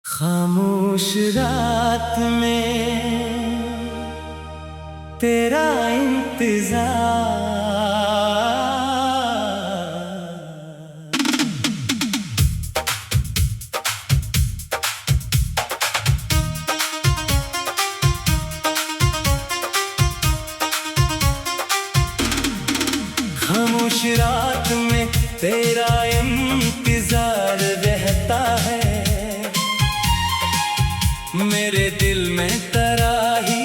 खामोश रात में तेरा इंतजार, खामोश रात में तेरा इंतजार रहता है। मेरे दिल में तराही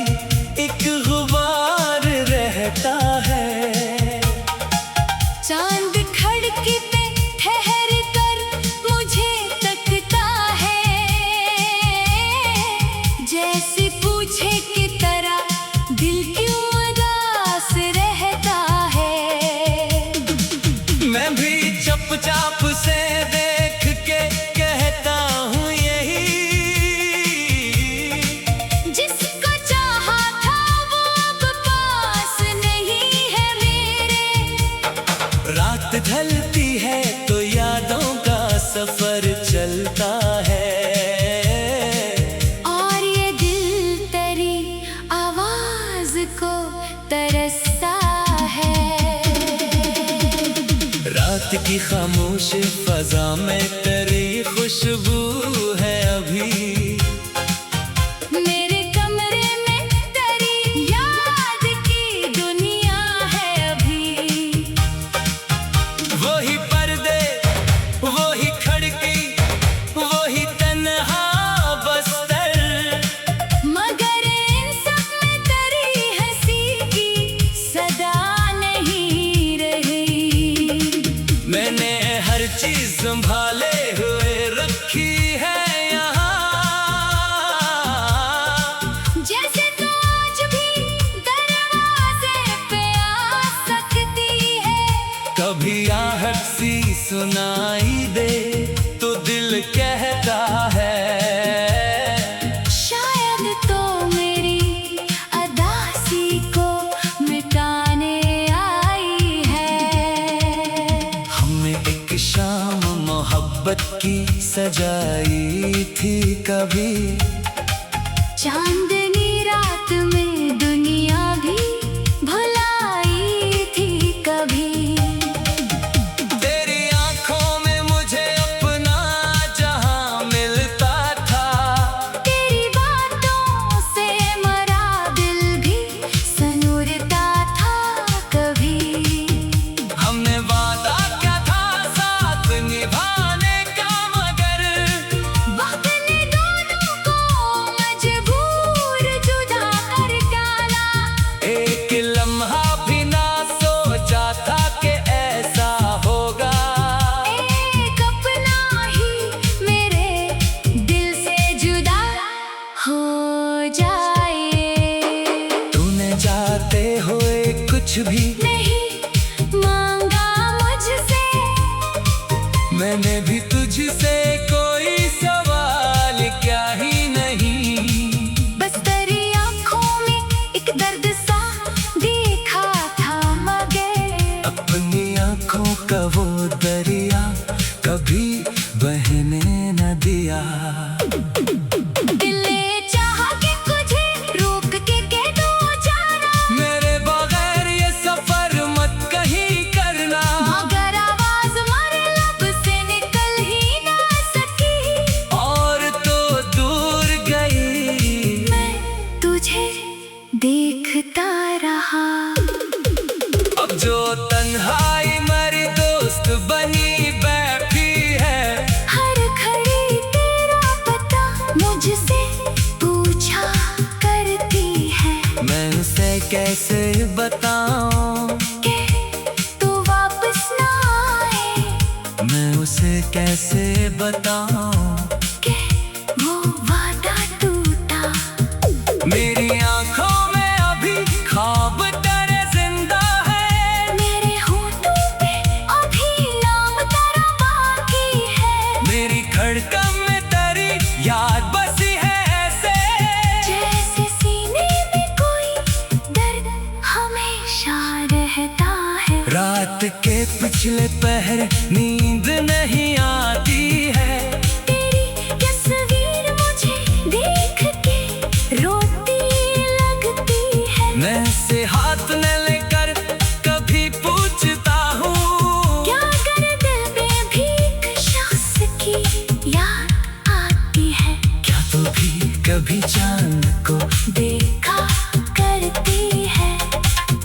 एक गुबार रहता है। चांद खिड़की पे ठहर कर मुझे तकता है, जैसे पूछे कि तरह दिल क्यों उदास रहता है। मैं भी चुपचाप से देख के कहता हूँ यही, जिसको चाहा था वो अब पास नहीं है मेरे। रात ढलती है तो यादों का सफर चलता है, और ये दिल तेरी आवाज को तरसता है। रात की खामोश फजा में तेरी खुशबू है अभी। मेरे कमरे में तेरी याद की दुनिया है अभी। वही पर्दे, वही खिड़की, वही तन्हा बस्तर, मगर इन सब में तेरी हंसी की सदा नहीं रही। मैंने हर चीज संभाले हुए रखी है यहाँ, जैसे तू आज भी दरवाजे पे आ सकती है। कभी आहट सी सुनाई दे तो दिल कहता है, शायद तो मेरी अदासी को मिटाने आई है। हमने एक शाम मोहब्बत की सजाई थी कभी। चांदनी रात में दुनिया भी भुलाई थी कभी। तेरी आंखों में मुझे अपना जहां मिलता था, तेरी बातों से मरा दिल भी सनूरता था कभी। हमने वादा क्या था साथ निभाने का, मगर वक्त ने दोनों को मजबूर जुदा कर डाला। एक लम्हा भी ना सोचा था कि ऐसा होगा। एक अपना ही मेरे दिल से जुदा हो जाए। तूने जाते हुए कुछ भी नहीं मांगा मुझसे, मैंने भी तुझसे कोई सवाल क्या ही नहीं। बस तेरी आंखों में एक दर्द सा देखा था, मगर अपनी आंखों का वो दरिया कभी बहने न दिया। दिल ने चाहा कि तुझे रोक के कह दो जाना, मेरे बगैर ये सफर मत कहीं करना, मगर आवाज हमारे लब से निकल ही ना सकी। और तो दूर गई। मैं तुझे देखता रहा। अब जो तन्हाई मेरी दोस्त बनी बैठी है, हर घड़ी तेरा पता मुझसे पूछा करती है, मैं उसे कैसे बताऊं कि तू वापस ना आए, मैं उसे कैसे बताऊं कि वो वादा टूटा। मेरी आंखों में अभी ख्वाब तेरे जिंदा है, मेरे होठों पे अभी नाम तेरा बाकी है। मेरी धड़कन में तेरी याद बसी है ऐसे, जैसे सीने में कोई दर्द हमेशा रहता है। रात के पिछले पहर नींद नहीं आती है, तेरी तस्वीर भी कभी चांद को देखा करती है,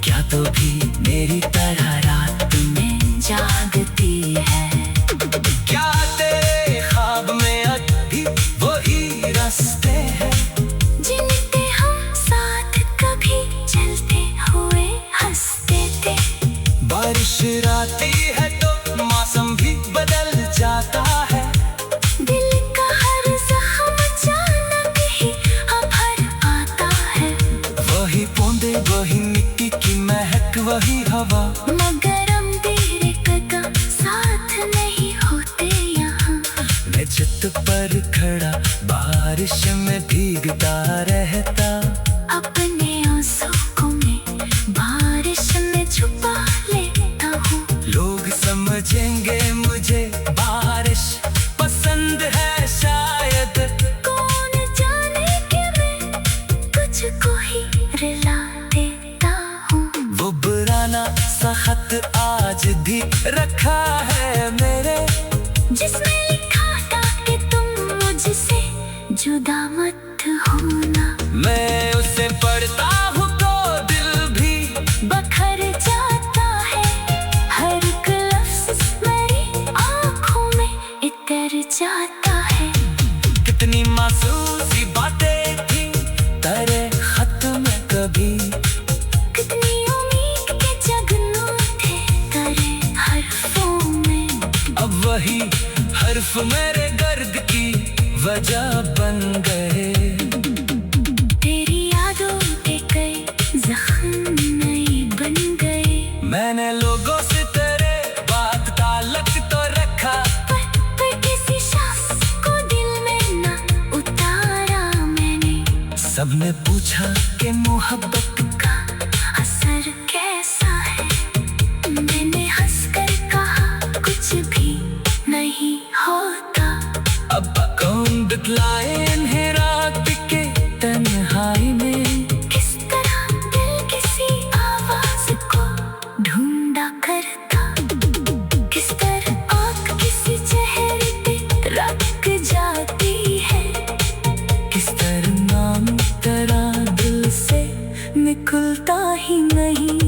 क्या तो भी मेरी तरह रात में जागती है। क्या तेरे ख्वाब में अब भी वही रास्ते हैं जिनके हम साथ कभी चलते हुए हंसते थे। बारिश आती है तो मौसम भी बदल जाता है, दिल का हर जख्म अचानक ही भर आता है। वही बूंदे वही मिट्टी की महक वही हवा, मगर हम तेरे कदम साथ नहीं होते यहाँ। मैं छत पर खड़ा बारिश में भीगता रहता, अपने आंसू को मैं बारिश में छुपा लेता हूँ। लोग समझेंगे मुझे बारिश पसंद है शायद, कौन जाने कि मैं तुझको ही रुला देता हूँ। वो पुराना सा खत आज भी रखा है मेरे, जिसमें लिखा था कि तुम मुझसे जुदा मत होना। मैं उसे पढ़ता हूँ तो दिल भी बखर जाता है, हर एक लफ्ज़ मेरी आँखों में इतर जाता है। कितनी मासूम सी बातें थी तेरे खत में कभी, कितनी उम्मीद के जगनू थे तेरे हर्फों में। अब वही हर्फ मेरे दर्द की वजह बन गए। तेरी यादों के कई जख्म नए बन गए। मैंने लोगों से तेरे बात ताल्लुक तो रखा, पर किसी शख्स को दिल में न उतारा मैंने। सबने पूछा कि मोहब्बत का असर कैसा है, मैंने हंसकर कहा कुछ भी नहीं होता। अब कौन दिखलाए इन्हें रात के तन्हाई में, किस तरह दिल किसी आवाज को ढूंढा करता, किस तरह आँख किसी चेहरे पे रख जाती है। किस तरह नाम तेरा दिल से निकलता ही नहीं।